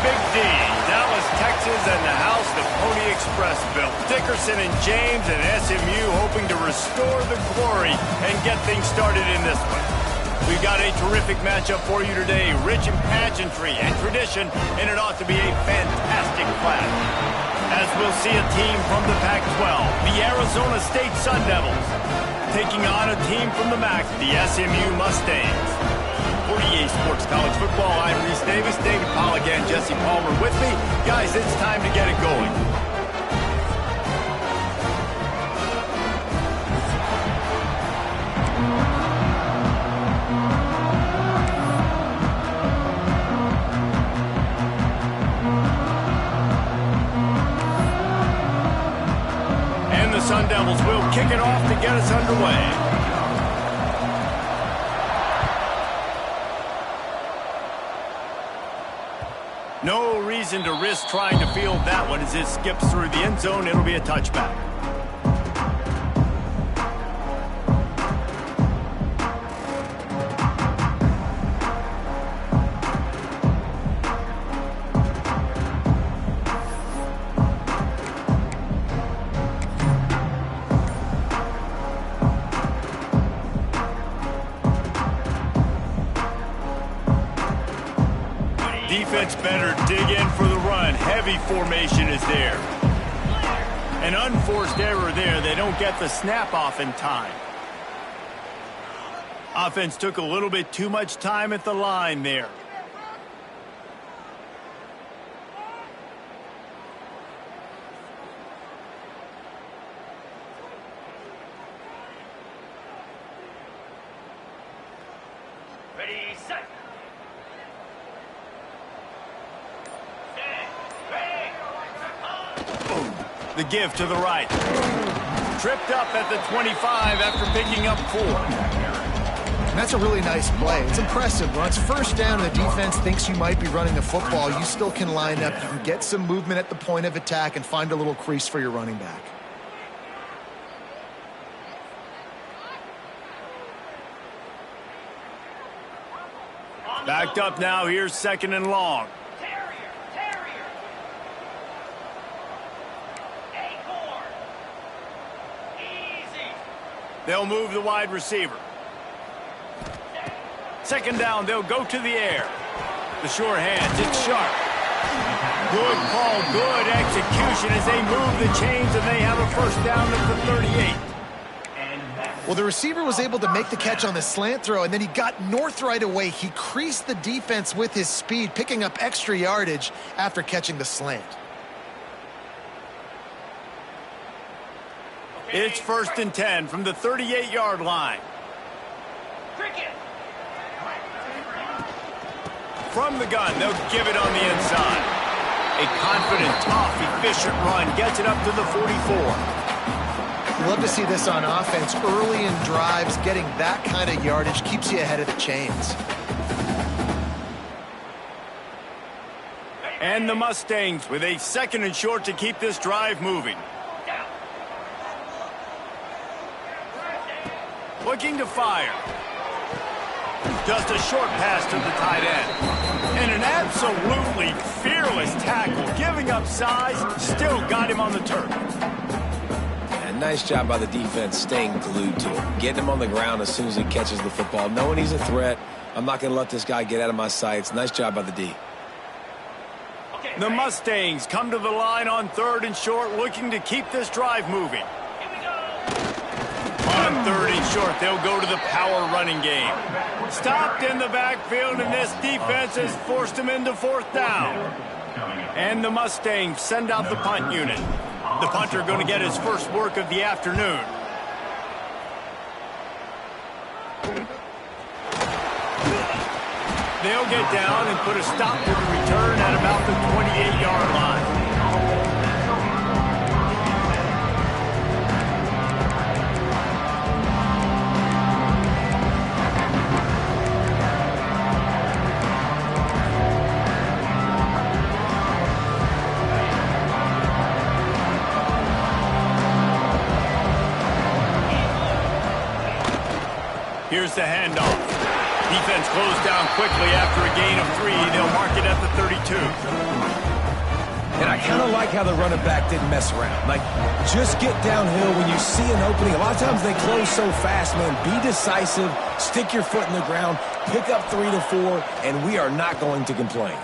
Big D, Dallas, Texas, and the house the Pony Express built. Dickerson and James and SMU hoping to restore the glory and get things started in this one. We've got a terrific matchup for you today, rich in pageantry and tradition, and it ought to be a fantastic clash. As we'll see a team from the Pac-12, the Arizona State Sun Devils, taking on a team from the MAC, the SMU Mustangs. For EA Sports College Football, I'm Reese Davis, David Pollack, and Jesse Palmer with me. Guys, it's time to get it going. And the Sun Devils will kick it off to get us underway. No reason to risk trying to field that one as it skips through the end zone. It'll be a touchback. Defense better dig in for the run. Heavy formation is there. An unforced error there. They don't get the snap off in time. Offense took a little bit too much time at the line there. Ready, set. The give to the right. Tripped up at the 25 after picking up 4. That's a really nice play. It's impressive. When it's first down and the defense thinks you might be running the football, you still can line up. You can get some movement at the point of attack and find a little crease for your running back. Backed up now. Here's 2nd and long. They'll move the wide receiver. 2nd down, they'll go to the air. The short hands, it's sharp. Good call, good execution as they move the chains and they have a first down at the 38. Well, the receiver was able to make the catch on the slant throw, and then he got north right away. He creased the defense with his speed, picking up extra yardage after catching the slant. It's 1st and 10 from the 38-yard line. From the gun, they'll give it on the inside. A confident, tough, efficient run gets it up to the 44. You love to see this on offense. Early in drives, getting that kind of yardage keeps you ahead of the chains. And the Mustangs with a 2nd and short to keep this drive moving. Looking to fire. Just a short pass to the tight end. And an absolutely fearless tackle. Giving up size, still got him on the turf. And nice job by the defense staying glued to him. Getting him on the ground as soon as he catches the football. Knowing he's a threat, I'm not going to let this guy get out of my sights. Nice job by the D. The Mustangs come to the line on 3rd and short, looking to keep this drive moving. On 3rd and short, they'll go to the power running game. Stopped in the backfield, and this defense has forced him into 4th down. And the Mustangs send out the punt unit. The punter going to get his first work of the afternoon. They'll get down and put a stop to the return at about the 28-yard line. Here's the handoff. Defense closed down quickly after a gain of 3. They'll mark it at the 32. And I kind of like how the running back didn't mess around. Like, just get downhill when you see an opening. A lot of times they close so fast, man. Be decisive, stick your foot in the ground, pick up 3 to 4, and we are not going to complain.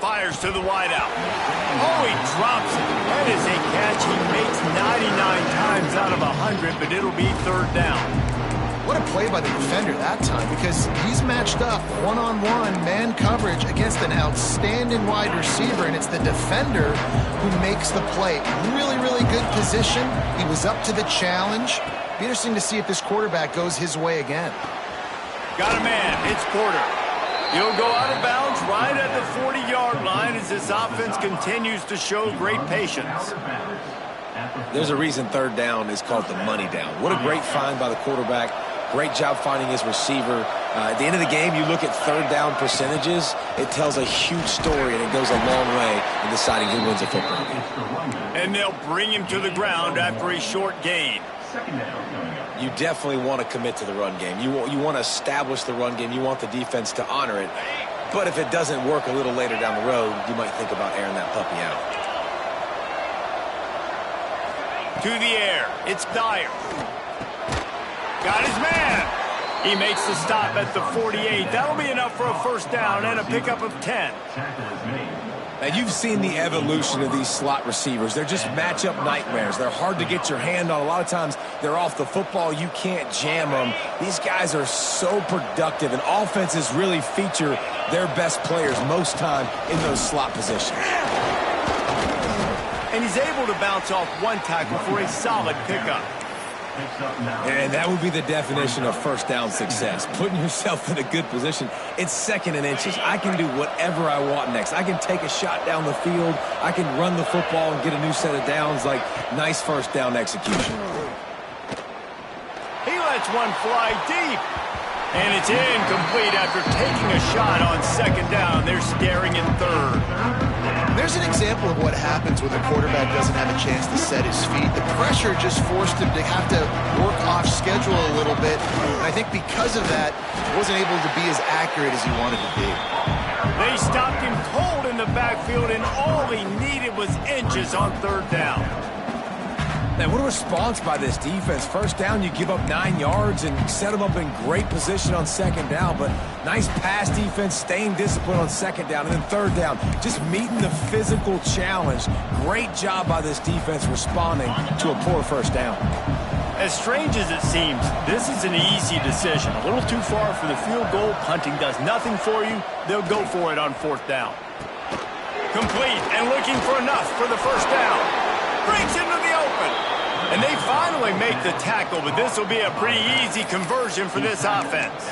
Fires to the wideout. Oh, he drops it. That is a catch he makes 99 times out of 100, but it'll be 3rd down. What a play by the defender that time, because he's matched up one-on-one man coverage against an outstanding wide receiver, and it's the defender who makes the play. Really, really good position. He was up to the challenge. Be interesting to see if this quarterback goes his way again. Got a man. It's Porter. He'll go out of bounds right at the 40-yard line as this offense continues to show great patience. There's a reason 3rd down is called the money down. What a great find by the quarterback. Great job finding his receiver. At the end of the game, you look at 3rd down percentages. It tells a huge story, and it goes a long way in deciding who wins a football game. And they'll bring him to the ground after a short gain. You definitely want to commit to the run game. You want to establish the run game. You want the defense to honor it. But if it doesn't work a little later down the road, you might think about airing that puppy out. To the air. It's Dyer. Got his man. He makes the stop at the 48. That'll be enough for a 1st down and a pickup of 10. Now, you've seen the evolution of these slot receivers. They're just matchup nightmares. They're hard to get your hand on. A lot of times, they're off the football. You can't jam them. These guys are so productive, and offenses really feature their best players most time in those slot positions. And he's able to bounce off one tackle for a solid pickup. And that would be the definition of 1st down success. Putting yourself in a good position. It's 2nd and inches. I can do whatever I want next. I can take a shot down the field. I can run the football and get a new set of downs. Like, nice 1st down execution. He lets one fly deep. And it's incomplete after taking a shot on 2nd down. They're staring in 3rd. There's an example of what happens when the quarterback doesn't have a chance to set his feet. The pressure just forced him to have to work off schedule a little bit. And I think because of that, he wasn't able to be as accurate as he wanted to be. They stopped him cold in the backfield, and all he needed was inches on 3rd down. Man, what a response by this defense. 1st down, you give up 9 yards and set them up in great position on 2nd down. But nice pass defense, staying disciplined on 2nd down. And then 3rd down, just meeting the physical challenge. Great job by this defense responding to a poor 1st down. As strange as it seems, this is an easy decision. A little too far for the field goal. Punting does nothing for you. They'll go for it on 4th down. Complete and looking for enough for the 1st down. Breaks into the open. And they finally make the tackle, but this will be a pretty easy conversion for this offense.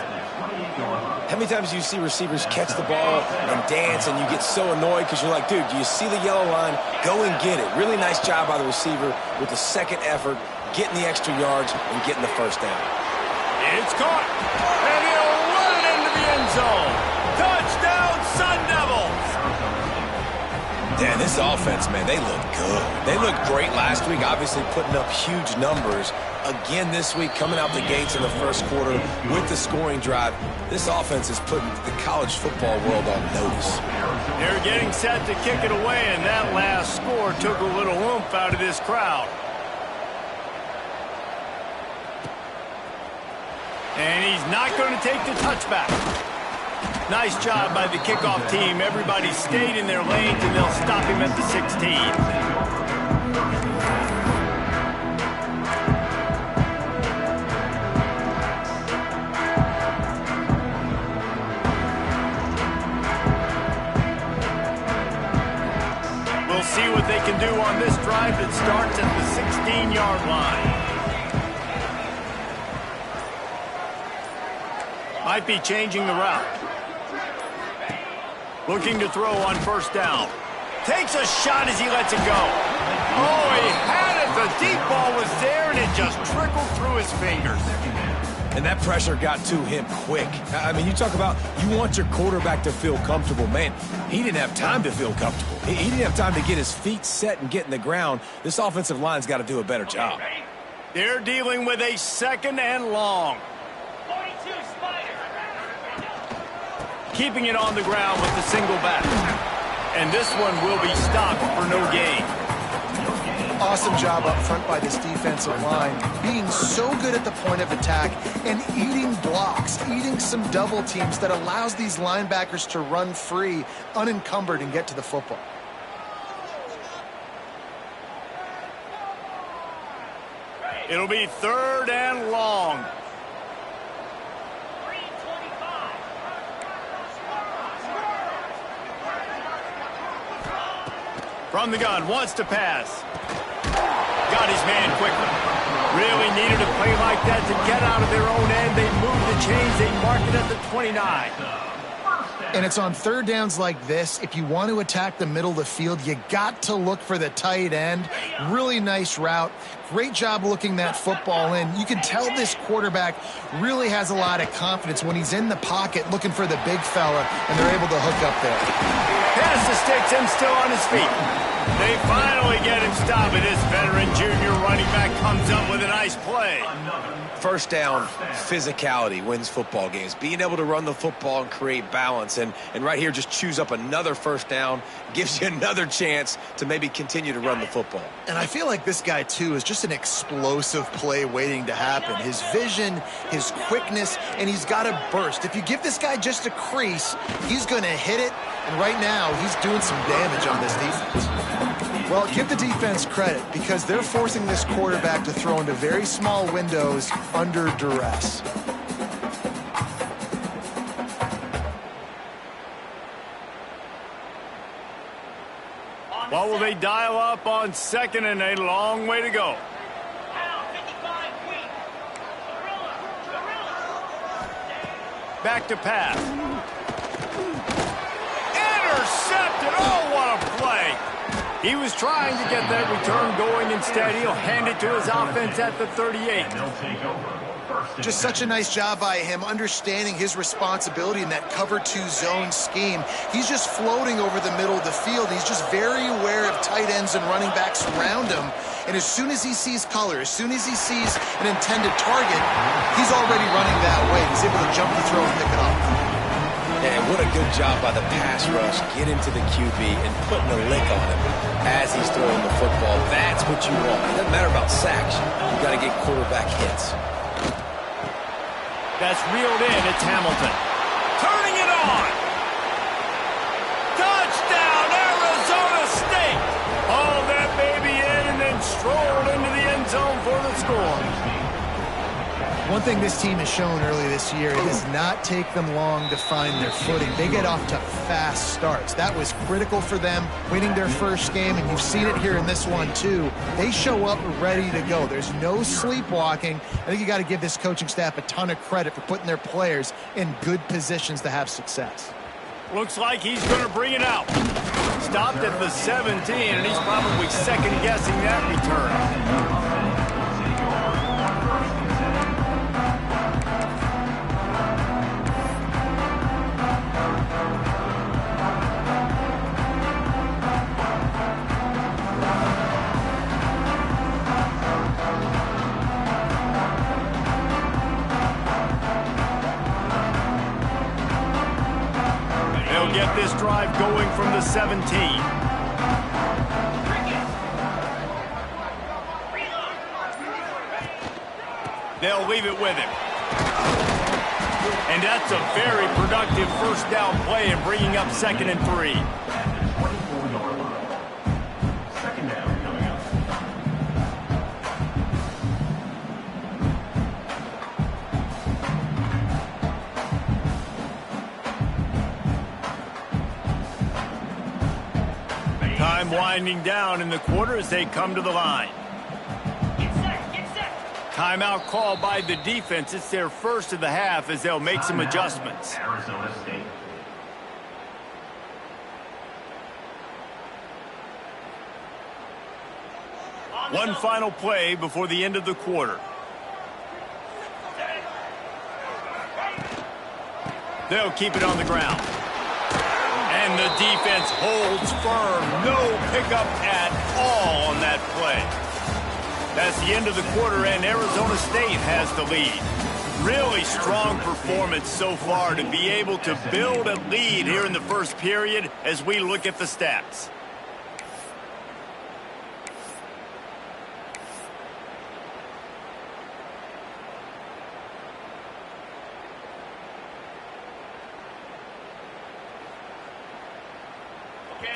How many times do you see receivers catch the ball and dance and you get so annoyed because you're like, dude, do you see the yellow line? Go and get it. Really nice job by the receiver with the 2nd effort, getting the extra yards and getting the 1st down. It's caught. And he'll run it into the end zone. Touchdown, Sun Devils. Yeah, this offense, man, they look good. They looked great last week, obviously putting up huge numbers. Again this week, coming out the gates in the 1st quarter with the scoring drive. This offense is putting the college football world on notice. They're getting set to kick it away, and that last score took a little oomph out of this crowd. And he's not going to take the touchback. Nice job by the kickoff team. Everybody stayed in their lanes, and they'll stop him at the 16. We'll see what they can do on this drive that starts at the 16-yard line. Might be changing the route. Looking to throw on 1st down. Takes a shot as he lets it go. Oh, he had it. The deep ball was there, and it just trickled through his fingers. And that pressure got to him quick. I mean, you talk about you want your quarterback to feel comfortable. Man, he didn't have time to feel comfortable. He didn't have time to get his feet set and get in the ground. This offensive line's got to do a better job. They're dealing with a 2nd and long. keeping it on the ground with the single back. And this one will be stopped for no gain. Awesome job up front by this defensive line, being so good at the point of attack and eating blocks, eating some double teams that allows these linebackers to run free, unencumbered, and get to the football. It'll be 3rd and long. From the gun, wants to pass. Got his man quickly. Really needed a play like that to get out of their own end. They moved the chains. They marked it at the 29. And it's on 3rd downs like this. If you want to attack the middle of the field, you got to look for the tight end. Really nice route. Great job looking that football in. You can tell this quarterback really has a lot of confidence when he's in the pocket looking for the big fella, and they're able to hook up there. Pass the sticks, him still on his feet. They finally get him stopped, and this veteran junior running back comes up with a nice play. First down, physicality wins football games. Being able to run the football and create balance. And right here, just choose up another first down, gives you another chance to maybe continue to run the football. And I feel like this guy, too, is just an explosive play waiting to happen. His vision, his quickness, and he's got a burst. If you give this guy just a crease, he's going to hit it. And right now, he's doing some damage on this defense. Well, give the defense credit because they're forcing this quarterback to throw into very small windows under duress. What will they dial up on 2nd and a long way to go? Back to pass. Intercepted. Oh, what a play. He was trying to get that return going. Instead, he'll hand it to his offense at the 38. Just such a nice job by him, understanding his responsibility in that cover 2 zone scheme. He's just floating over the middle of the field. He's just very aware of tight ends and running backs around him. And as soon as he sees color, as soon as he sees an intended target, he's already running that way. He's able to jump the throw and pick it up. And what a good job by the pass rush. Get into the QB and putting a lick on him as he's throwing the football. That's what you want. It doesn't matter about sacks. You got to get quarterback hits. That's reeled in. It's Hamilton. Turning it on. Touchdown, Arizona State. Hauled that baby in and then strolled into the end zone for the score. One thing this team has shown early this year, it does not take them long to find their footing. They get off to fast starts. That was critical for them, winning their first game, and you've seen it here in this one too. They show up ready to go. There's no sleepwalking. I think you got to give this coaching staff a ton of credit for putting their players in good positions to have success. Looks like he's going to bring it out. Stopped at the 17, and he's probably second-guessing that return. Get this drive going from the 17. They'll leave it with him. And that's a very productive first down play and bringing up 2nd and 3. Time winding down in the quarter as they come to the line. Get set, get set. Timeout called by the defense. It's their first of the half as they'll make some adjustments. Arizona State. One final play before the end of the quarter. They'll keep it on the ground. And the defense holds firm. No pickup at all on that play. That's the end of the quarter, and Arizona State has the lead. Really strong performance so far to be able to build a lead here in the first period as we look at the stats.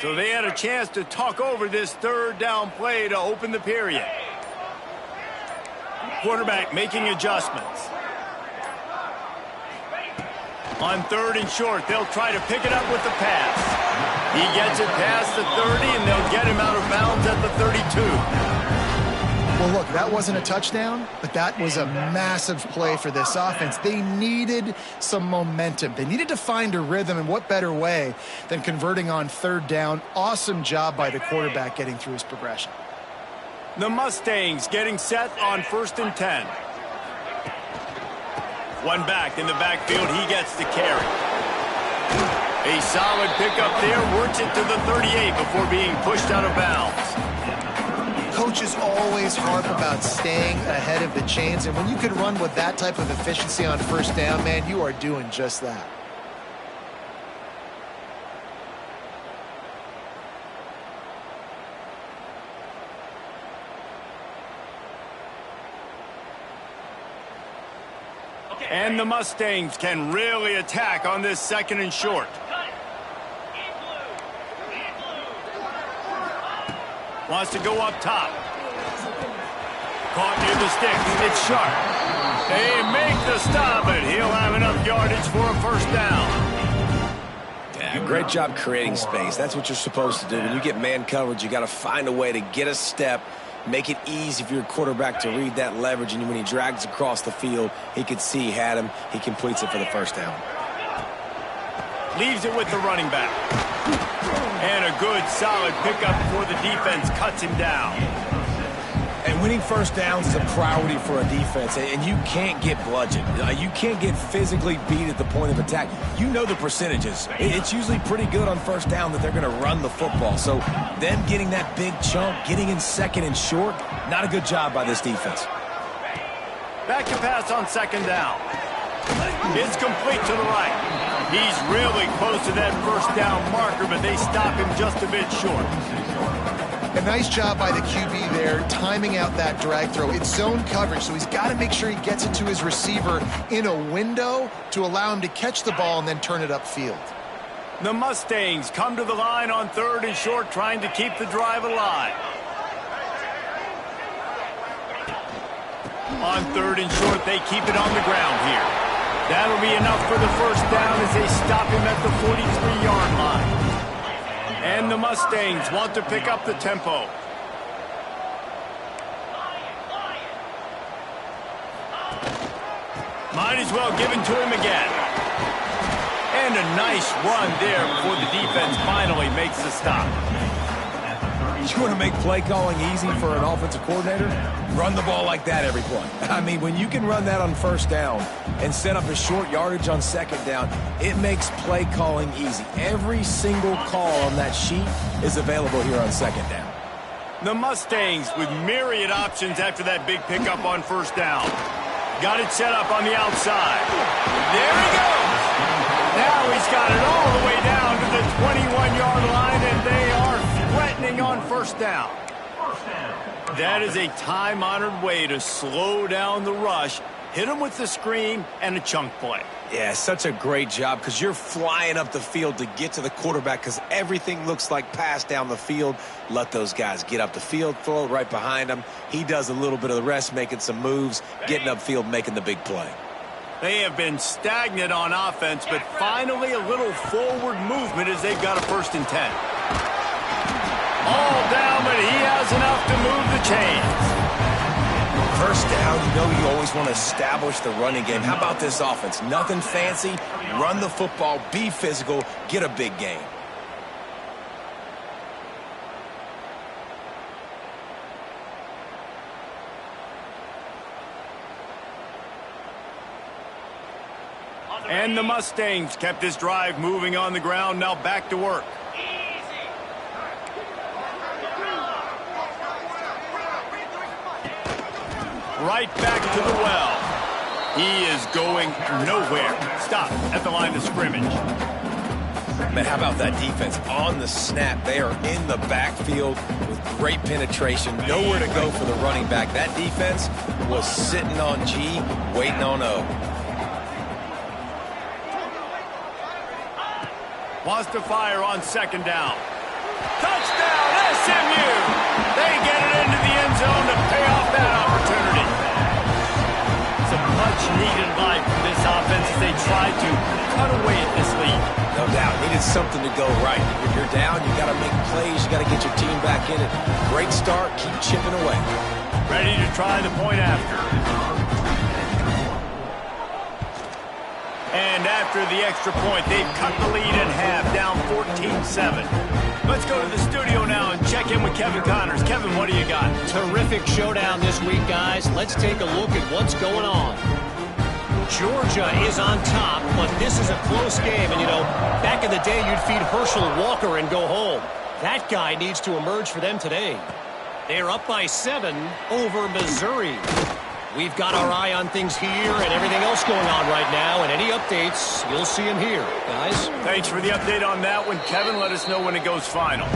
So they had a chance to talk over this third down play to open the period. Quarterback making adjustments. On third and short, they'll try to pick it up with the pass. He gets it past the 30, and they'll get him out of bounds at the 32. Well, look, that wasn't a touchdown, but that was a massive play for this offense. They needed some momentum. They needed to find a rhythm, and what better way than converting on third down. Awesome job by the quarterback getting through his progression. The Mustangs getting set on 1st and 10. One back in the backfield, he gets the carry. A solid pickup there, works it to the 38 before being pushed out of bounds. Coaches always harp about staying ahead of the chains, and when you can run with that type of efficiency on first down, man, you are doing just that. And the Mustangs can really attack on this 2nd and short. Wants to go up top. Caught near the sticks. It's Sharp. They make the stop, but he'll have enough yardage for a first down. Yeah, great job creating space. That's what you're supposed to do. When you get man coverage, you got to find a way to get a step, make it easy for your quarterback to read that leverage, and when he drags across the field, he can see he had him. He completes it for the first down. Leaves it with the running back. And a good, solid pickup before the defense cuts him down. And winning first downs is a priority for a defense, and you can't get bludgeoned. You can't get physically beat at the point of attack. You know the percentages. It's usually pretty good on first down that they're going to run the football. So them getting that big chunk, getting in 2nd and short, not a good job by this defense. Back to pass on 2nd down. It's complete to the right. He's really close to that first down marker, but they stop him just a bit short. A nice job by the QB there, timing out that drag throw. It's zone coverage, so he's got to make sure he gets it to his receiver in a window to allow him to catch the ball and then turn it upfield. The Mustangs come to the line on 3rd and short, trying to keep the drive alive. On 3rd and short, they keep it on the ground here. That'll be enough for the first down as they stop him at the 43-yard line. And the Mustangs want to pick up the tempo. Might as well give it to him again. And a nice run there before the defense finally makes the stop. You want to make play calling easy for an offensive coordinator? Run the ball like that every play. I mean, when you can run that on first down and set up a short yardage on 2nd down, it makes play calling easy. Every single call on that sheet is available here on 2nd down. The Mustangs with myriad options after that big pickup on first down. Got it set up on the outside. There he goes. Now he's got it all the way down to the 21-yard line, and they are threatening on first down. That is a time-honored way to slow down the rush, hit him with the screen, and a chunk play. Yeah, such a great job because you're flying up the field to get to the quarterback because everything looks like pass down the field. Let those guys get up the field, throw it right behind him. He does a little bit of the rest, making some moves, getting upfield, making the big play. They have been stagnant on offense, but finally a little forward movement as they've got a 1st and 10. All down, but he has enough to move the chains. First down, you know you always want to establish the running game. How about this offense? Nothing fancy. Run the football, be physical, get a big gain. And the Mustangs kept this drive moving on the ground, now back to work. Right back to the well. He is going nowhere. Stop at the line of scrimmage. Man, how about that defense on the snap? They are in the backfield with great penetration. Nowhere to go for the running back. That defense was sitting on G, waiting on O. Wants to fire on second down. Touchdown, SMU! They get it into the end zone to pay off that opportunity. Some much-needed life from this offense as they try to cut away at this lead. No doubt, needed something to go right. If you're down, you got to make plays. You got to get your team back in it. Great start, keep chipping away. Ready to try the point after. And after the extra point, they've cut the lead in half, down 14-7. Let's go to the studio now and check in with Kevin Connors. Kevin, what do you got? Terrific showdown this week, guys. Let's take a look at what's going on. Georgia is on top, but this is a close game. And, you know, back in the day, you'd feed Herschel Walker and go home. That guy needs to emerge for them today. They're up by 7 over Missouri. We've got our eye on things here and everything else going on right now. And any updates, you'll see them here, guys. Thanks for the update on that one, Kevin. Let us know when it goes final.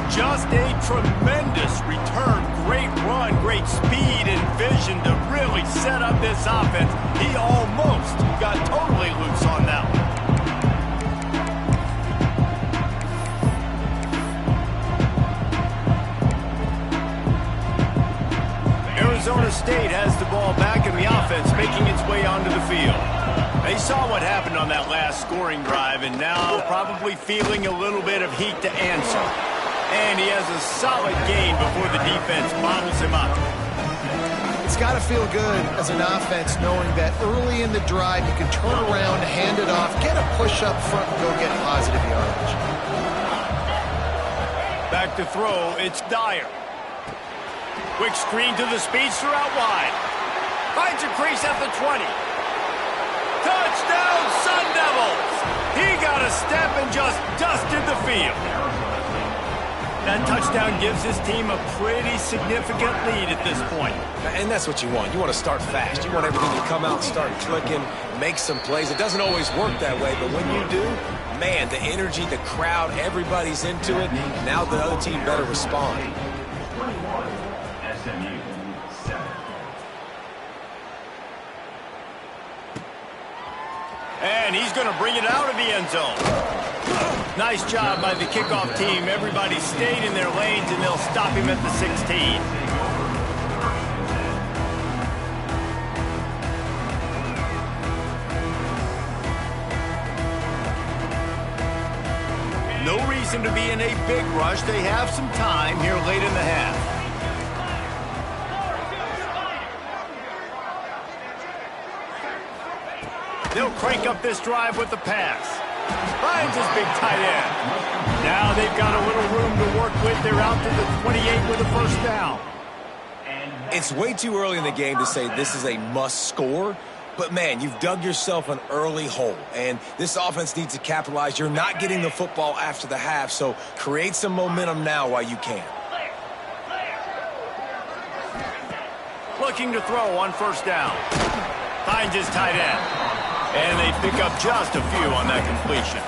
Just a tremendous return. Great run, great speed and vision to really set up this offense. He almost got totally loose on that one. Arizona State has the ball back in the offense, making its way onto the field. They saw what happened on that last scoring drive, and now probably feeling a little bit of heat to answer. And he has a solid gain before the defense bottles him up. It's got to feel good as an offense knowing that early in the drive you can turn around, hand it off, get a push up front, and go get positive yardage. Back to throw, it's Dyer. Quick screen to the speedster out wide. Finds a crease at the 20. Touchdown, Sun Devils! He got a step and just dusted the field. That touchdown gives his team a pretty significant lead at this point. And that's what you want. You want to start fast. You want everything to come out and start clicking, make some plays. It doesn't always work that way, but when you do, man, the energy, the crowd, everybody's into it. Now the other team better respond. SMU 7. And he's going to bring it out of the end zone. Nice job by the kickoff team. Everybody stayed in their lanes, and they'll stop him at the 16. No reason to be in a big rush. They have some time here late in the half. They'll crank up this drive with the pass. Finds his big tight end. Now they've got a little room to work with. They're out to the 28 with a first down. It's way too early in the game to say this is a must score. But, man, you've dug yourself an early hole, and this offense needs to capitalize. You're not getting the football after the half, so create some momentum now while you can. Looking to throw on first down. Finds his tight end. And they pick up just a few on that completion.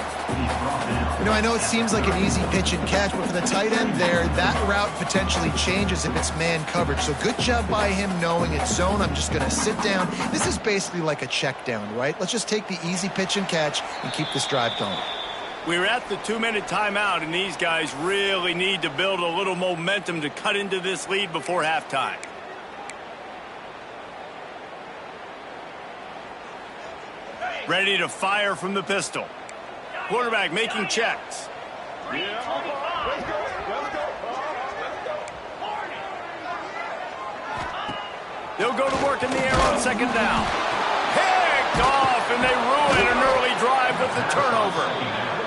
You know, I know it seems like an easy pitch and catch, but for the tight end there, that route potentially changes if it's man coverage. So good job by him knowing it's zone. I'm just going to sit down. This is basically like a check down, right? Let's just take the easy pitch and catch and keep this drive going. We're at the 2-minute timeout, and these guys really need to build a little momentum to cut into this lead before halftime. Ready to fire from the pistol. Quarterback making checks. They'll go to work in the air on second down. Picked off, and they ruin an early drive with the turnover.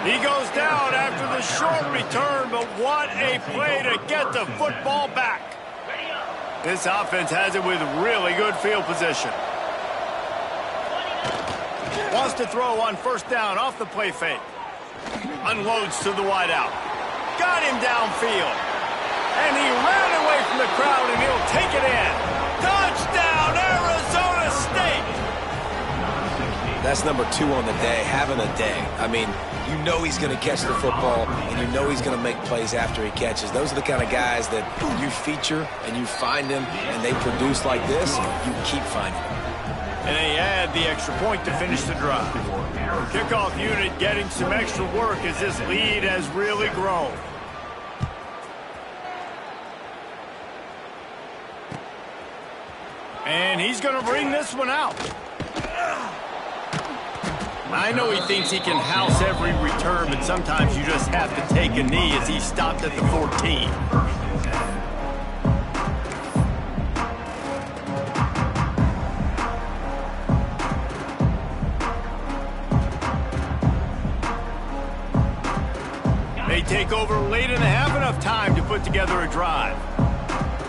He goes down after the short return, but what a play to get the football back. This offense has it with really good field position. Wants to throw on first down off the play fake. Unloads to the wideout. Got him downfield. And he ran away from the crowd, and he'll take it in. Touchdown, Arizona State! That's number 2 on the day, having a day. I mean, you know he's going to catch the football, and you know he's going to make plays after he catches. Those are the kind of guys that you feature and you find them, and they produce like this, you keep finding them. And they add the extra point to finish the drive. Kickoff unit getting some extra work as this lead has really grown. And he's going to bring this one out. I know he thinks he can house every return, but sometimes you just have to take a knee as he stopped at the 14. They take over late in the half, enough time to put together a drive.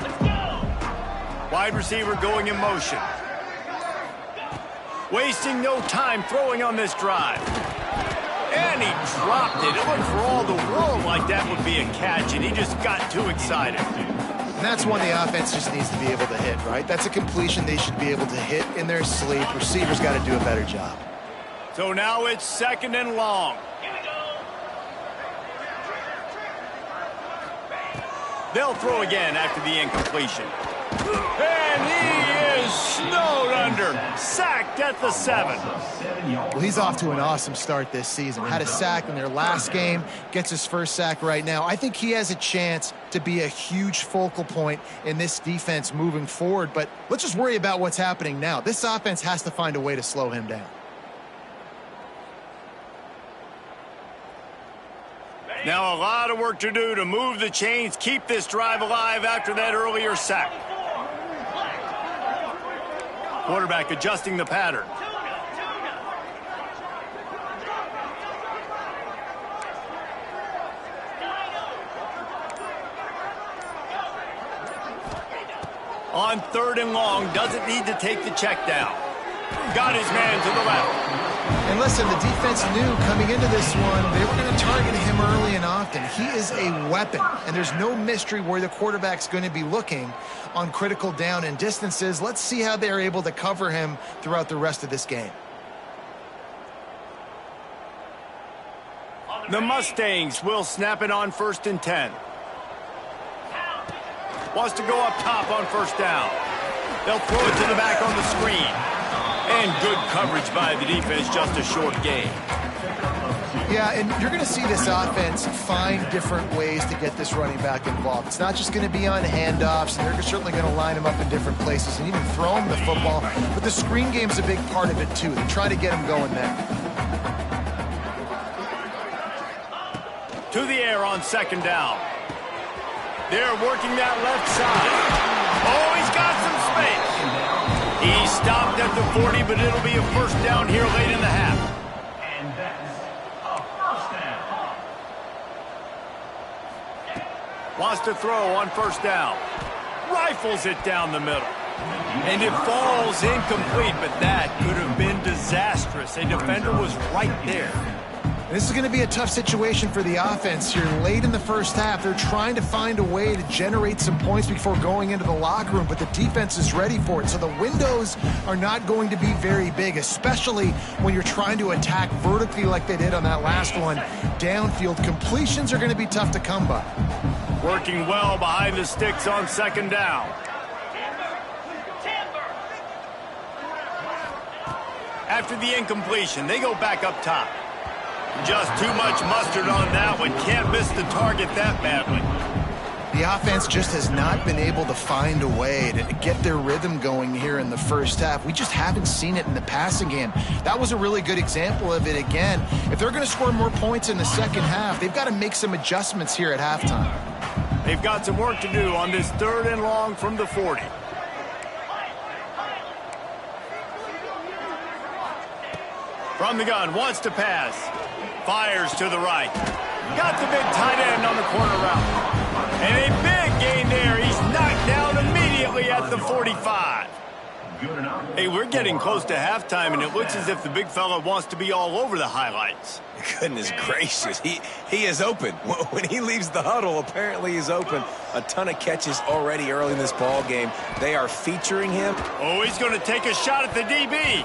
Let's go. Wide receiver going in motion. Wasting no time throwing on this drive. And he dropped it. It looked for all the world like that would be a catch, and he just got too excited. And that's one the offense just needs to be able to hit, right? That's a completion they should be able to hit in their sleep. Receivers got to do a better job. So now it's 2nd and long. Here we go. They'll throw again after the incompletion. And he is snowed under. Sacked at the 7. Well, he's off to an awesome start this season. Had a sack in their last game, gets his first sack right now. I think he has a chance to be a huge focal point in this defense moving forward. But let's just worry about what's happening now. This offense has to find a way to slow him down. Now a lot of work to do to move the chains, keep this drive alive after that earlier sack. Quarterback adjusting the pattern. On 3rd and long, doesn't need to take the check down. Got his man to the left. And listen, the defense knew coming into this one, they were going to target him early and often. He is a weapon, and there's no mystery where the quarterback's going to be looking on critical down and distances. Let's see how they're able to cover him throughout the rest of this game. The Mustangs will snap it on 1st and 10. Wants to go up top on 1st down. They'll throw it to the back on the screen. And good coverage by the defense, just a short gain. Yeah, and you're going to see this offense find different ways to get this running back involved. It's not just going to be on handoffs, and they're certainly going to line him up in different places and even throw him the football. But the screen game's a big part of it, too. They try to get him going there. To the air on 2nd down. They're working that left side. Oh, he's got some space. He stopped at the 40, but it'll be a 1st down here late in the half. And that's a 1st down. Wants to throw on 1st down. Rifles it down the middle. And it falls incomplete, but that could have been disastrous. A defender was right there. This is going to be a tough situation for the offense here. Late in the first half, they're trying to find a way to generate some points before going into the locker room, but the defense is ready for it. So the windows are not going to be very big, especially when you're trying to attack vertically like they did on that last one. Downfield completions are going to be tough to come by. Working well behind the sticks on 2nd down. After the incompletion, they go back up top. Just too much mustard on that one. Can't miss the target that badly. The offense just has not been able to find a way to get their rhythm going here in the first half. We just haven't seen it in the passing game. That was a really good example of it again. If they're going to score more points in the second half, they've got to make some adjustments here at halftime. They've got some work to do on this 3rd and long from the 40. From the gun, wants to pass. Fires to the right. Got the big tight end on the corner route. And a big gain there. He's knocked down immediately at the 45. Good enough. Hey, we're getting close to halftime, and it looks as if the big fella wants to be all over the highlights. Goodness gracious, he is open. When he leaves the huddle, apparently he's open. A ton of catches already early in this ball game. They are featuring him. Oh, he's going to take a shot at the DB.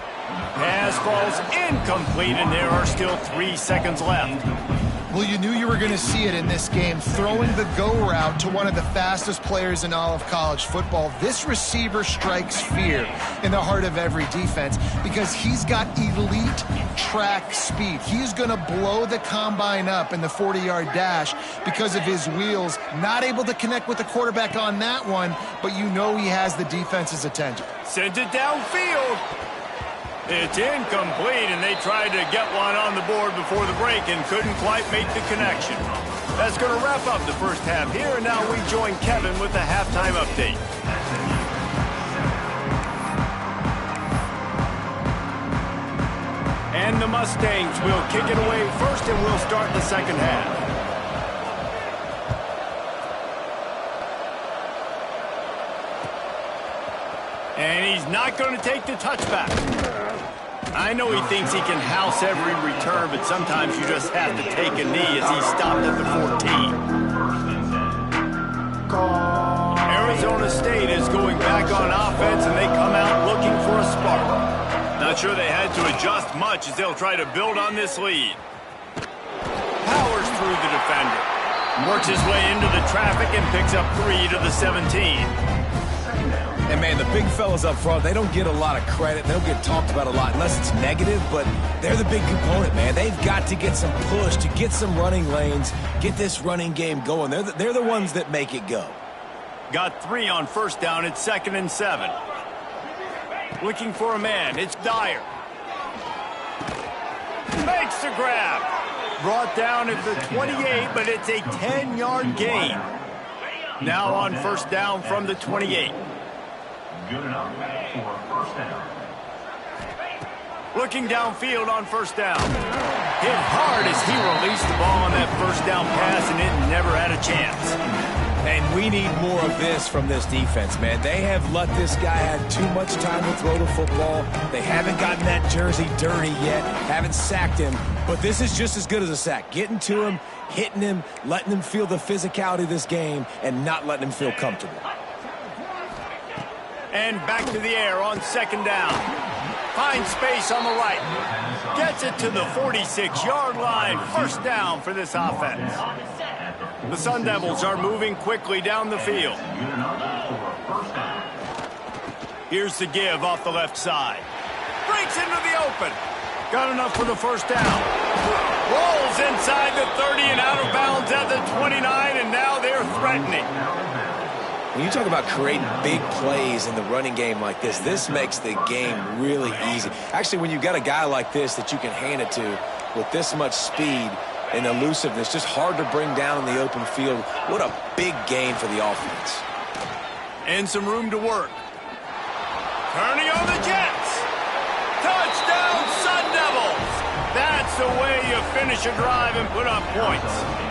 Pass falls incomplete, and there are still 3 seconds left. Well, you knew you were going to see it in this game, throwing the go route to one of the fastest players in all of college football. This receiver strikes fear in the heart of every defense because he's got elite track speed. He's going to blow the combine up in the 40-yard dash because of his wheels. Not able to connect with the quarterback on that one, but you know he has the defense's attention. Sends it downfield. It's incomplete, and they tried to get one on the board before the break and couldn't quite make the connection. That's going to wrap up the first half here, and now we join Kevin with the halftime update. And the Mustangs will kick it away first, and we'll start the second half. And he's not going to take the touchback. I know he thinks he can house every return, but sometimes you just have to take a knee as he stopped at the 14. Arizona State is going back on offense, and they come out looking for a spark. Not sure they had to adjust much as they'll try to build on this lead. Powers through the defender. Works his way into the traffic and picks up 3 to the 17. And, man, the big fellas up front, they don't get a lot of credit. They don't get talked about a lot unless it's negative, but they're the big component, man. They've got to get some push to get some running lanes, get this running game going. They're the ones that make it go. Got 3 on first down. It's 2nd and 7. Looking for a man. It's Dyer. Makes the grab. Brought down at the 28, but it's a 10-yard gain. Now on first down from the 28. Good enough for first down. Looking downfield on first down. Hit hard as he released the ball on that first down pass, and it never had a chance. And we need more of this from this defense, man. They have let this guy have too much time to throw the football. They haven't gotten that jersey dirty yet, haven't sacked him. But this is just as good as a sack. Getting to him, hitting him, letting him feel the physicality of this game, and not letting him feel comfortable. And back to the air on second down. Finds space on the right. Gets it to the 46-yard line. First down for this offense. The Sun Devils are moving quickly down the field. Here's the give off the left side. Breaks into the open. Got enough for the first down. Rolls inside the 30 and out of bounds at the 29, and now they're threatening. When you talk about creating big plays in the running game like this makes the game really easy. Actually, when you've got a guy like this that you can hand it to with this much speed and elusiveness, just hard to bring down in the open field. What a big gain for the offense. And some room to work. Turning on the Jets. Touchdown, Sun Devils. That's the way you finish a drive and put up points.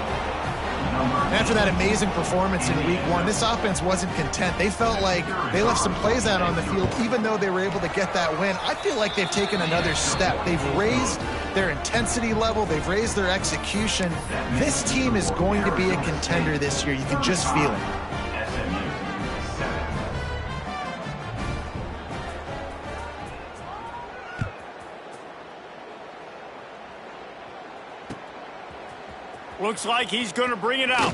After that amazing performance in week 1, this offense wasn't content. They felt like they left some plays out on the field, even though they were able to get that win. I feel like they've taken another step. They've raised their intensity level. They've raised their execution. This team is going to be a contender this year. You can just feel it. Looks like he's going to bring it out.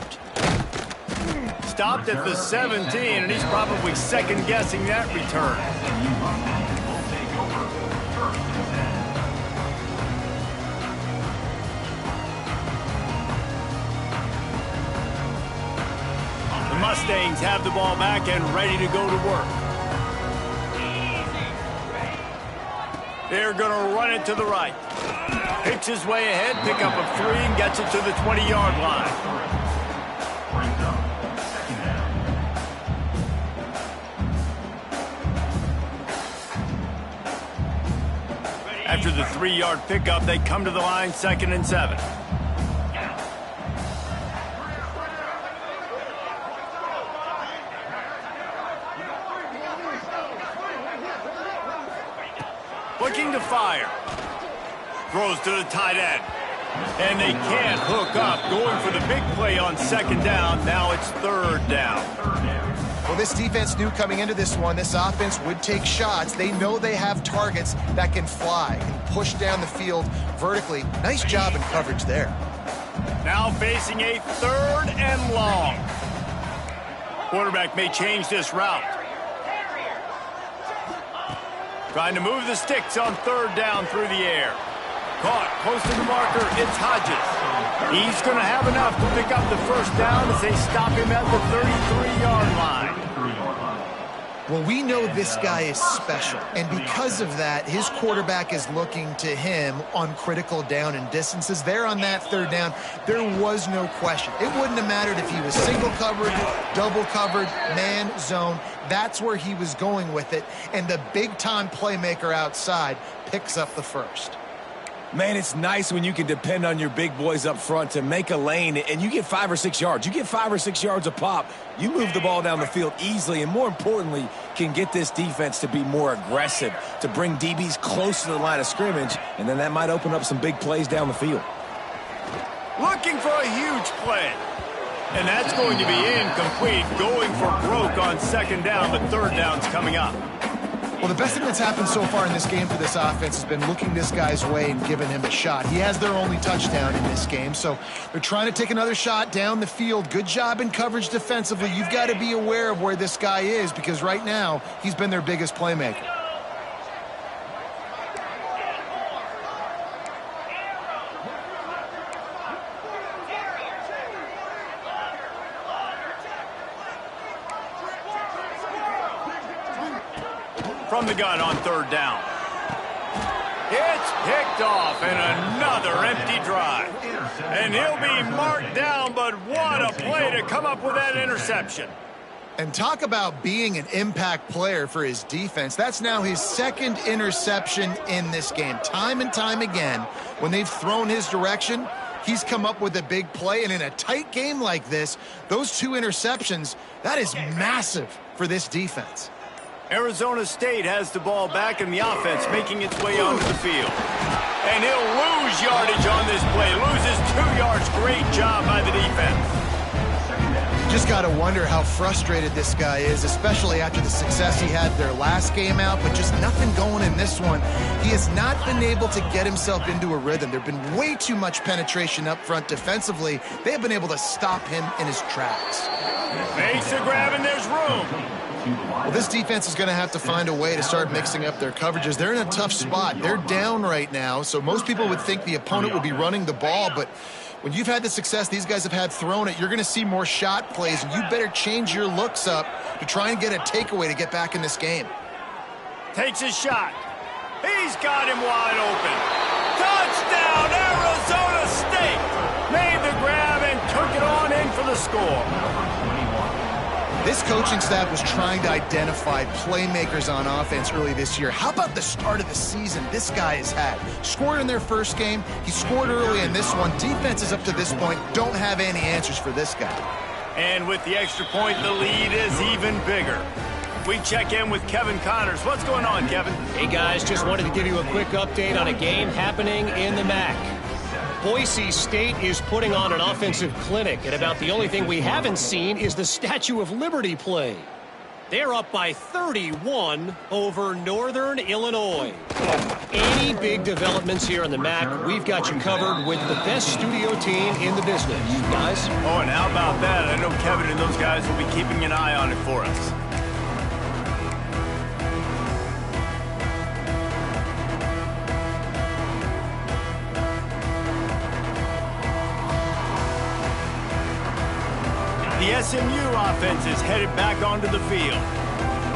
Stopped at the 17, and he's probably second-guessing that return. The Mustangs have the ball back and ready to go to work. They're going to run it to the right. Picks his way ahead, pick up of 3, and gets it to the 20-yard line. After the 3-yard pickup, they come to the line, 2nd and 7. Looking to fire. Throws to the tight end. And they can't hook up. Going for the big play on second down. Now it's third down. Well, this defense knew coming into this one, this offense would take shots. They know they have targets that can fly and push down the field vertically. Nice job in coverage there. Now facing a third and long. Quarterback may change this route. Trying to move the sticks on third down through the air. Caught close to the marker. It's Hodges. He's going to have enough to pick up the first down as they stop him at the 33-yard line. Well, we know this guy is special, and because of that, his quarterback is looking to him on critical down and distances. There on that third down, there was no question. It wouldn't have mattered if he was single covered, double covered, man, zone. That's where he was going with it, and the big-time playmaker outside picks up the first. Man, it's nice when you can depend on your big boys up front to make a lane, and you get 5 or 6 yards. You get 5 or 6 yards a pop. You move the ball down the field easily, and more importantly, can get this defense to be more aggressive, to bring DBs close to the line of scrimmage, and then that might open up some big plays down the field. Looking for a huge play. And that's going to be incomplete. Going for broke on second down, but third down's coming up. Well, the best thing that's happened so far in this game for this offense has been looking this guy's way and giving him a shot. He has their only touchdown in this game, so they're trying to take another shot down the field. Good job in coverage defensively. You've got to be aware of where this guy is because right now he's been their biggest playmaker. From the gun on third down. It's picked off and another empty drive. And he'll be marked down, but what a play to come up with that interception. And talk about being an impact player for his defense. That's now his second interception in this game. Time and time again, when they've thrown his direction, he's come up with a big play. And in a tight game like this, those 2 interceptions, that is massive for this defense. Arizona State has the ball back in the offense, making its way onto the field. And he'll lose yardage on this play. Loses 2 yards. Great job by the defense. Just got to wonder how frustrated this guy is, especially after the success he had their last game out, but just nothing going in this one. He has not been able to get himself into a rhythm. There have been way too much penetration up front defensively. They have been able to stop him in his tracks. Makes a grab, and there's room. Well, this defense is going to have to find a way to start mixing up their coverages. They're in a tough spot. They're down right now, so most people would think the opponent would be running the ball, but when you've had the success these guys have had throwing it, you're going to see more shot plays, and you better change your looks up to try and get a takeaway to get back in this game. Takes a shot. He's got him wide open. Touchdown, Arizona State! Made the grab and took it on in for the score. This coaching staff was trying to identify playmakers on offense early this year. How about the start of the season this guy has had? Scored in their first game. He scored early in this one. Defenses up to this point don't have any answers for this guy. And with the extra point, the lead is even bigger. We check in with Kevin Connors. What's going on, Kevin? Hey, guys, just wanted to give you a quick update on a game happening in the MAC. Boise State is putting on an offensive clinic, and about the only thing we haven't seen is the Statue of Liberty play. They're up by 31 over Northern Illinois. Any big developments here in the MAC, we've got you covered with the best studio team in the business. Guys? Oh, and how about that? I know Kevin and those guys will be keeping an eye on it for us. The SMU offense is headed back onto the field.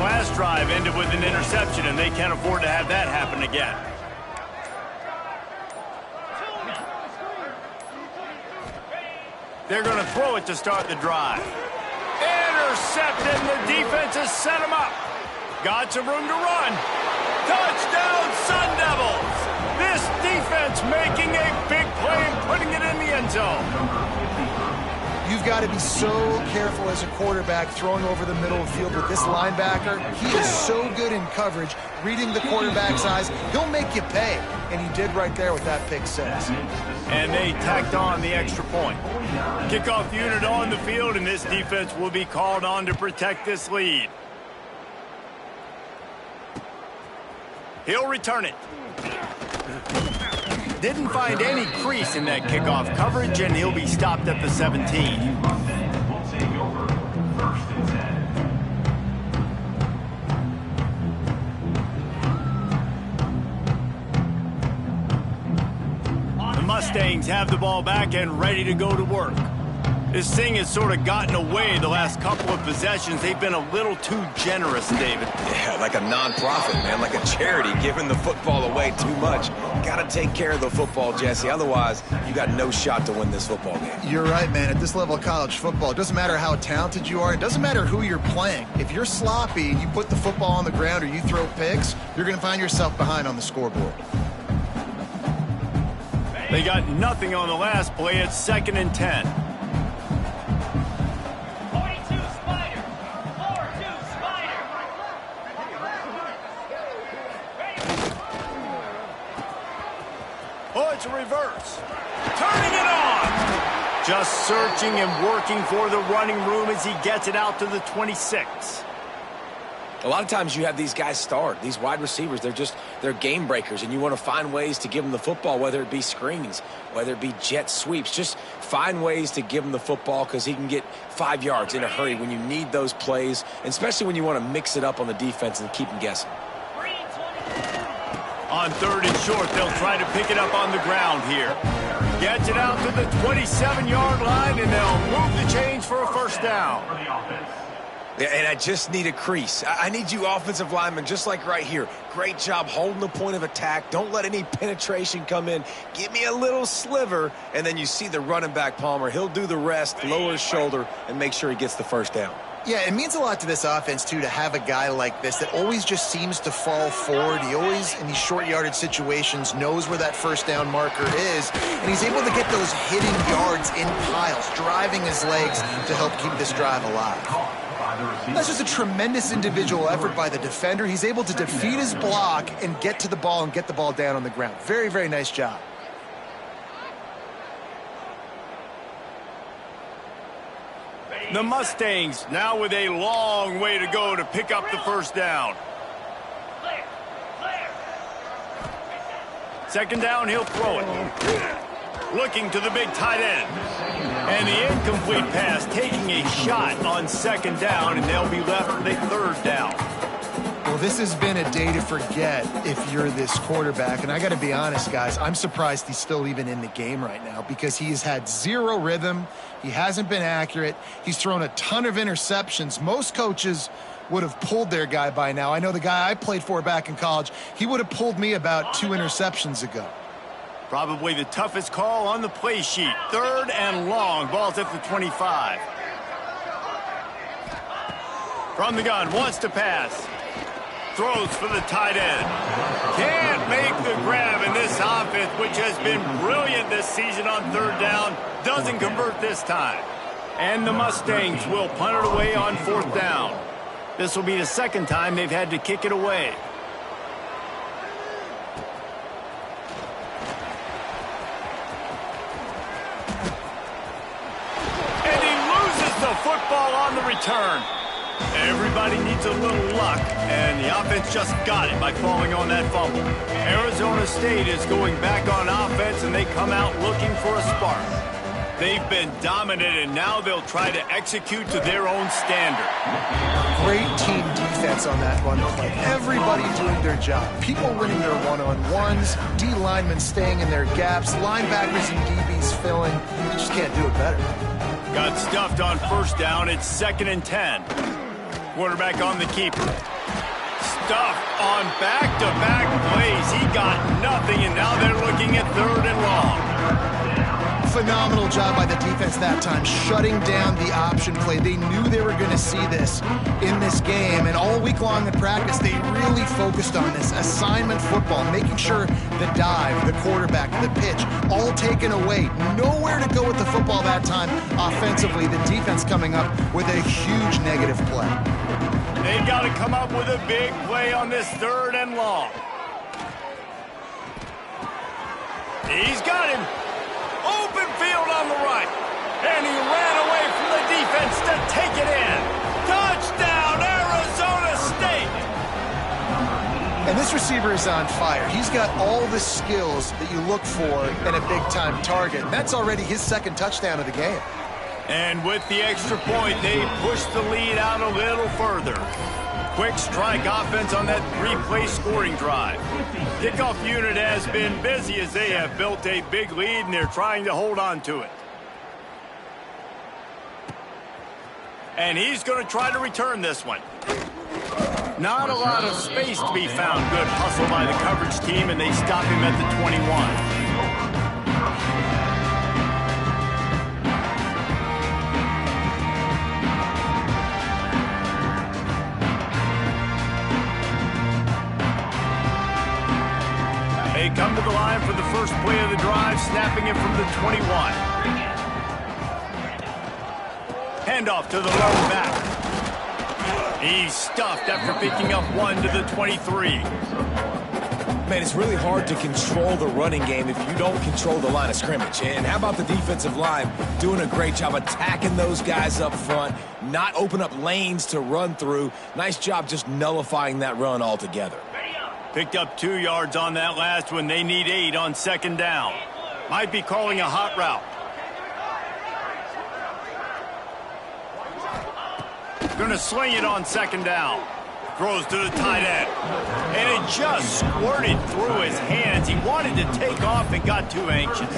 Last drive ended with an interception, and they can't afford to have that happen again. They're going to throw it to start the drive. Intercepted, and the defense has set him up. Got some room to run. Touchdown, Sun Devils! This defense making a big play and putting it in the end zone. You've got to be so careful as a quarterback throwing over the middle of the field with this linebacker. He is so good in coverage, reading the quarterback's eyes. He'll make you pay, and he did right there with that pick six. And they tacked on the extra point. Kickoff unit on the field, and this defense will be called on to protect this lead. He'll return it. Didn't find any crease in that kickoff coverage, and he'll be stopped at the 17. Will take over 1st and 10. The Mustangs have the ball back and ready to go to work. This thing has sort of gotten away the last couple of possessions. They've been a little too generous, David. Yeah, like a non-profit, man, like a charity, giving the football away too much. Got to take care of the football, Jesse. Otherwise, you got no shot to win this football game. You're right, man. At this level of college football, it doesn't matter how talented you are. It doesn't matter who you're playing. If you're sloppy and you put the football on the ground or you throw picks, you're going to find yourself behind on the scoreboard. They got nothing on the last play. It's 2nd and 10. Oh, it's a reverse. Turning it on. Just searching and working for the running room as he gets it out to the 26. A lot of times you have these guys start, these wide receivers, they're game breakers, and you want to find ways to give them the football, whether it be screens, whether it be jet sweeps. Just find ways to give him the football because he can get 5 yards in a hurry when you need those plays, and especially when you want to mix it up on the defense and keep them guessing. On 3rd and short, they'll try to pick it up on the ground here. Gets it out to the 27-yard line, and they'll move the chains for a 1st down. Yeah, and I just need a crease. I need you offensive linemen, just like right here. Great job holding the point of attack. Don't let any penetration come in. Give me a little sliver, and then you see the running back, Palmer. He'll do the rest, lower his shoulder, and make sure he gets the 1st down. Yeah, it means a lot to this offense, too, to have a guy like this that always just seems to fall forward. He always, in these short yardage situations, knows where that 1st down marker is, and he's able to get those hitting yards in piles, driving his legs to help keep this drive alive. That's just a tremendous individual effort by the defender. He's able to defeat his block and get to the ball and get the ball down on the ground. Very, very nice job. The Mustangs now with a long way to go to pick up the 1st down. 2nd down, he'll throw it. Looking to the big tight end. And the incomplete pass taking a shot on 2nd down, and they'll be left with a 3rd down. Well, this has been a day to forget if you're this quarterback. And I got to be honest, guys, I'm surprised he's still even in the game right now because he has had zero rhythm. He hasn't been accurate. He's thrown a ton of interceptions. Most coaches would have pulled their guy by now. I know the guy I played for back in college, he would have pulled me about 2 interceptions ago. Probably the toughest call on the play sheet. 3rd and long. Ball's at the 25. From the gun, wants to pass. Throws for the tight end. Can't make the grab, in this offense, which has been brilliant this season on 3rd down, doesn't convert this time. And the Mustangs will punt it away on 4th down. This will be the 2nd time they've had to kick it away. And he loses the football on the return. Everybody needs a little luck, and the offense just got it by falling on that fumble. Arizona State is going back on offense, and they come out looking for a spark. They've been dominant, and now they'll try to execute to their own standard. Great team defense on that run play. Everybody doing their job. People winning their one-on-ones, D linemen staying in their gaps, linebackers and DBs filling. You just can't do it better. Got stuffed on 1st down. It's 2nd and 10. Quarterback on the keeper. Stuffed on back-to-back plays. He got nothing, and now they're looking at 3rd and long. Phenomenal job by the defense that time, shutting down the option play. They knew they were going to see this in this game, and all week long in practice, they really focused on this assignment football, making sure the dive, the quarterback, the pitch, all taken away. Nowhere to go with the football that time offensively. The defense coming up with a huge negative play. They've got to come up with a big play on this 3rd and long. He's got him. Open field on the right. And he ran away from the defense to take it in. Touchdown, Arizona State. And this receiver is on fire. He's got all the skills that you look for in a big-time target. That's already his 2nd touchdown of the game. And with the extra point, they push the lead out a little further. Quick strike offense on that 3-play scoring drive. Kickoff unit has been busy as they have built a big lead, and they're trying to hold on to it. And he's going to try to return this one. Not a lot of space to be found. Good hustle by the coverage team, and they stop him at the 21. They come to the line for the first play of the drive, snapping it from the 21. Handoff to the lone back. He's stuffed after picking up 1 to the 23. Man, it's really hard to control the running game if you don't control the line of scrimmage. And how about the defensive line doing a great job attacking those guys up front, not open up lanes to run through. Nice job just nullifying that run altogether. Picked up 2 yards on that last one. They need 8 on 2nd down. Might be calling a hot route. Gonna sling it on 2nd down. Throws to the tight end. And it just squirted through his hands. He wanted to take off and got too anxious.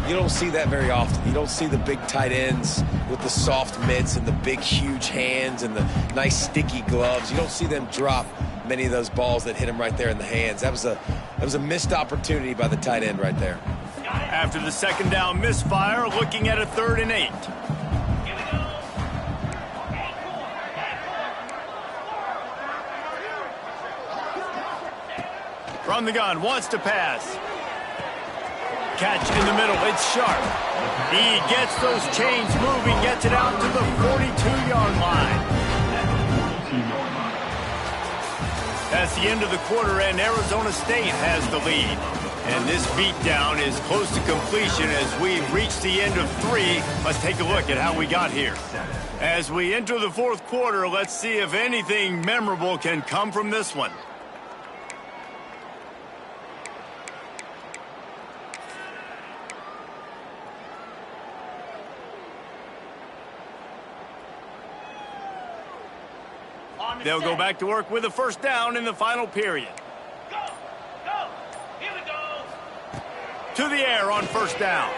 You don't see that very often. You don't see the big tight ends with the soft mitts and the big, huge hands and the nice, sticky gloves. You don't see them drop many of those balls that hit him right there in the hands. That was a missed opportunity by the tight end right there. After the 2nd down misfire, looking at a 3rd and 8. From the gun, wants to pass. Catch in the middle, it's sharp. He gets those chains moving, gets it out to the 42-yard line. That's the end of the quarter, and Arizona State has the lead. And this beatdown is close to completion as we reach the end of 3. Let's take a look at how we got here. As we enter the 4th quarter, let's see if anything memorable can come from this one. They'll go back to work with a 1st down in the final period. Go! Here we go! To the air on 1st down.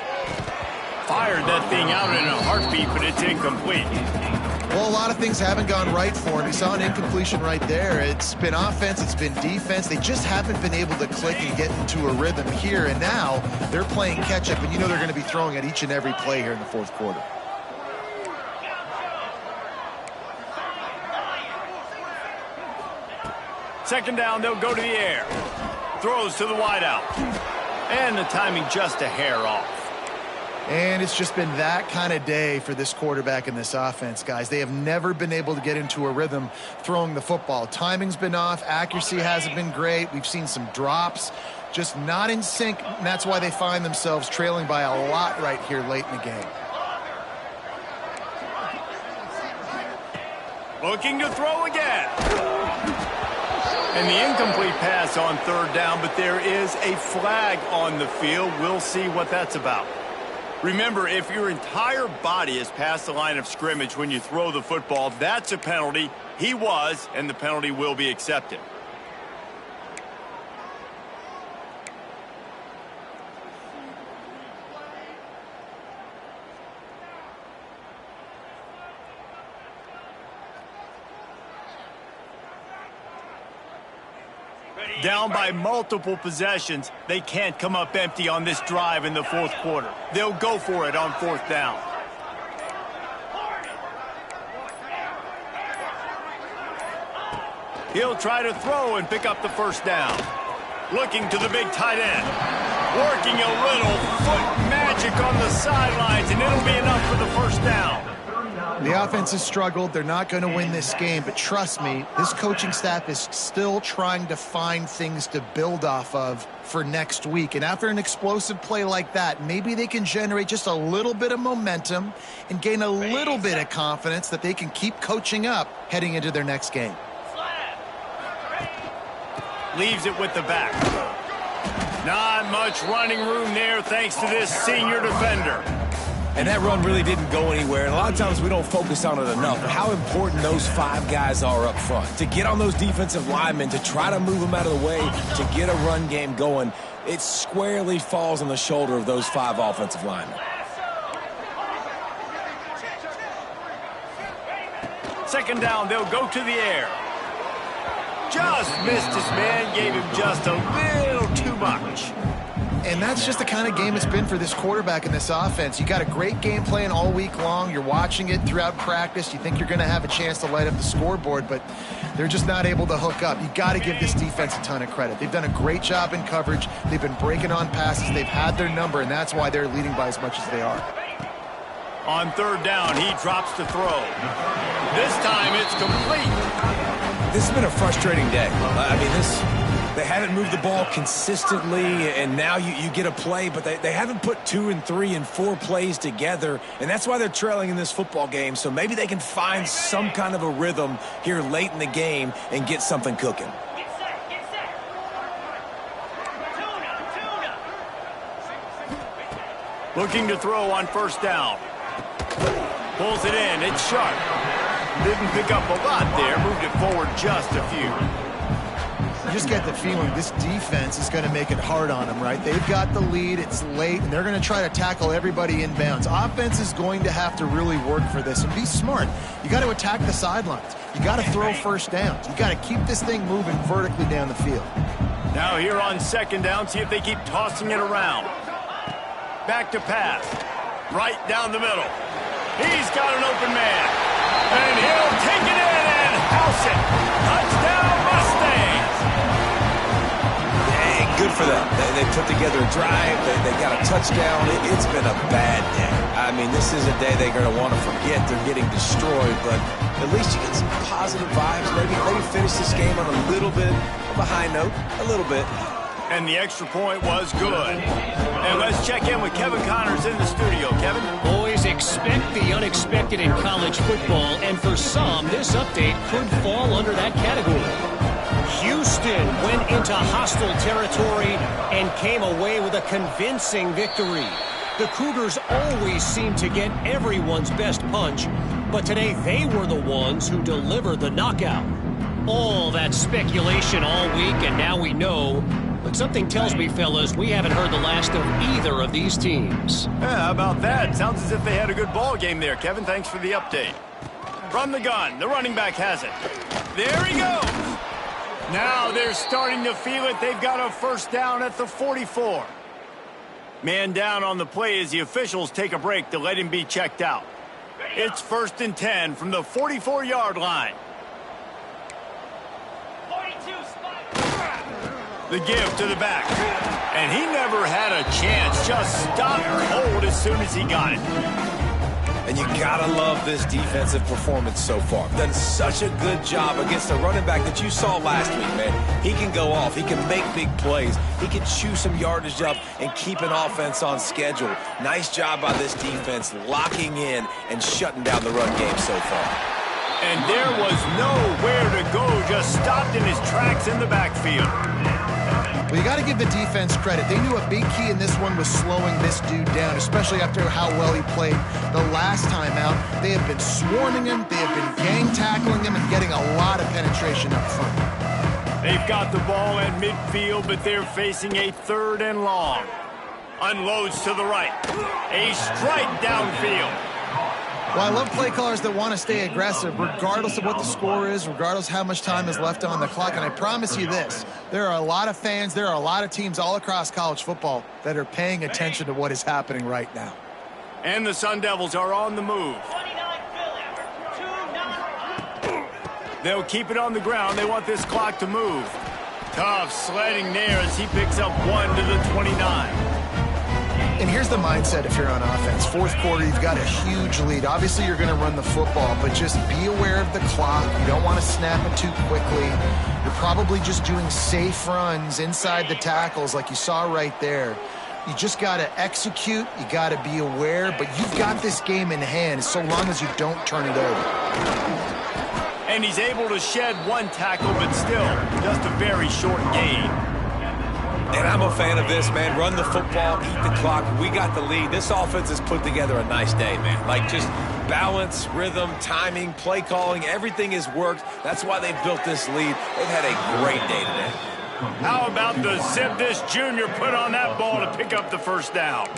Fired that thing out in a heartbeat, but it's incomplete. Well, a lot of things haven't gone right for him. He saw an incompletion right there. It's been offense, it's been defense. They just haven't been able to click and get into a rhythm here. And now they're playing catch-up, and you know they're going to be throwing at each and every play here in the 4th quarter. Second down, they'll go to the air. Throws to the wideout. And the timing just a hair off. And it's just been that kind of day for this quarterback and this offense, guys. They have never been able to get into a rhythm throwing the football. Timing's been off. Accuracy hasn't been great. We've seen some drops. Just not in sync, and that's why they find themselves trailing by a lot right here late in the game. Looking to throw again. And the incomplete pass on 3rd down, but there is a flag on the field. We'll see what that's about. Remember, if your entire body is past the line of scrimmage when you throw the football, that's a penalty. He was, and the penalty will be accepted. Down by multiple possessions, they can't come up empty on this drive in the fourth quarter. They'll go for it on fourth down. He'll try to throw and pick up the first down. Looking to the big tight end. Working a little foot magic on the sidelines, and it'll be enough for the first down. The offense has struggled. They're not going to win this game, but trust me, this coaching staff is still trying to find things to build off of for next week. And after an explosive play like that, maybe they can generate just a little bit of momentum and gain a little bit of confidence that they can keep coaching up heading into their next game. Leaves it with the back. Not much running room there thanks to this senior defender. And that run really didn't go anywhere. And a lot of times we don't focus on it enough. But how important those 5 guys are up front. To get on those defensive linemen, to try to move them out of the way, to get a run game going, it squarely falls on the shoulder of those 5 offensive linemen. Second down, they'll go to the air. Just missed his man, gave him just a little too much. And that's just the kind of game it's been for this quarterback in this offense. You got a great game plan all week long. You're watching it throughout practice. You think you're going to have a chance to light up the scoreboard, but they're just not able to hook up. You got to give this defense a ton of credit. They've done a great job in coverage. They've been breaking on passes. They've had their number, and that's why they're leading by as much as they are. On third down, he drops to throw. This time it's complete. This has been a frustrating day. I mean, they haven't moved the ball consistently, and now you get a play, but they haven't put 2 and 3 and 4 plays together, and that's why they're trailing in this football game. So maybe they can find some kind of a rhythm here late in the game and get something cooking. Looking to throw on first down. Pulls it in. It's sharp. Didn't pick up a lot there. Moved it forward just a few. You just get the feeling this defense is going to make it hard on them, right? They've got the lead. It's late, and they're going to try to tackle everybody inbounds. Offense is going to have to really work for this and be smart. You got to attack the sidelines. You got to throw first downs. You got to keep this thing moving vertically down the field. Now here on second down, see if they keep tossing it around. Back to pass. Right down the middle. He's got an open man. And he'll take it in and house it. Touchdown, Mustangs. Hey, good for them. They put together a drive. They got a touchdown. It's been a bad day. I mean, this is a day they're going to want to forget. They're getting destroyed, but at least you get some positive vibes. Maybe finish this game on a little bit of a high note. A little bit. And the extra point was good. And let's check in with Kevin Connors in the studio. Kevin? Boys, expect the unexpected in college football, and for some, this update could fall under that category. Houston went into hostile territory and came away with a convincing victory. The Cougars always seem to get everyone's best punch, but today they were the ones who delivered the knockout. All that speculation all week, and now we know. But something tells me, fellas, we haven't heard the last of either of these teams. Yeah, how about that? Sounds as if they had a good ball game there, Kevin. Thanks for the update. From the gun, the running back has it. There he goes. Now they're starting to feel it. They've got a first down at the 44. Man down on the play as the officials take a break to let him be checked out. It's 1st and 10 from the 44-yard line. The give to the back. And he never had a chance. Just stopped cold as soon as he got it. And you gotta love this defensive performance so far. Done such a good job against the running back that you saw last week, man. He can go off. He can make big plays. He can chew some yardage up and keep an offense on schedule. Nice job by this defense locking in and shutting down the run game so far. And there was nowhere to go. Just stopped in his tracks in the backfield. Well, you got to give the defense credit. They knew a big key in this one was slowing this dude down, especially after how well he played the last time out. They have been swarming him, they have been gang tackling him, and getting a lot of penetration up front. They've got the ball at midfield, but they're facing a 3rd and long. Unloads to the right. A strike downfield. Well, I love play callers that want to stay aggressive regardless of what the score is, regardless how much time is left on the clock. And I promise you this, there are a lot of fans, there are a lot of teams all across college football that are paying attention to what is happening right now. And the Sun Devils are on the move. They'll keep it on the ground. They want this clock to move. Tough sledding there as he picks up 1 to the 29. And here's the mindset if you're on offense. Fourth quarter, you've got a huge lead. Obviously, you're going to run the football, but just be aware of the clock. You don't want to snap it too quickly. You're probably just doing safe runs inside the tackles like you saw right there. You just got to execute. You got to be aware, but you've got this game in hand so long as you don't turn it over. And he's able to shed 1 tackle, but still just a very short gain. And I'm a fan of this, man. Run the football, eat the clock. We got the lead. This offense has put together a nice day, man. Like just balance, rhythm, timing, play calling, everything has worked. That's why they've built this lead. They've had a great day today. How about the zip this junior put on that ball to pick up the first down?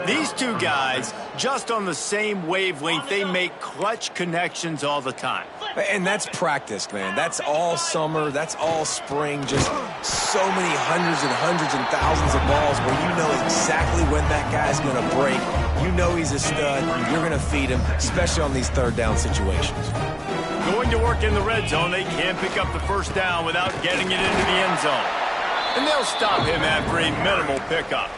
These two guys, just on the same wavelength, they make clutch connections all the time. And that's practice, man. That's all summer. That's all spring. Just so many hundreds and thousands of balls where you know exactly when that guy's going to break. You know he's a stud. You're going to feed him, especially on these third down situations. Going to work in the red zone. They can't pick up the first down without getting it into the end zone. And they'll stop him after a minimal pickup.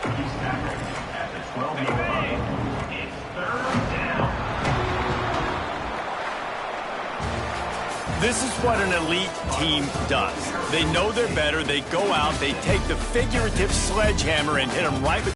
This is what an elite team does. They know they're better. They go out. They take the figurative sledgehammer and hit them right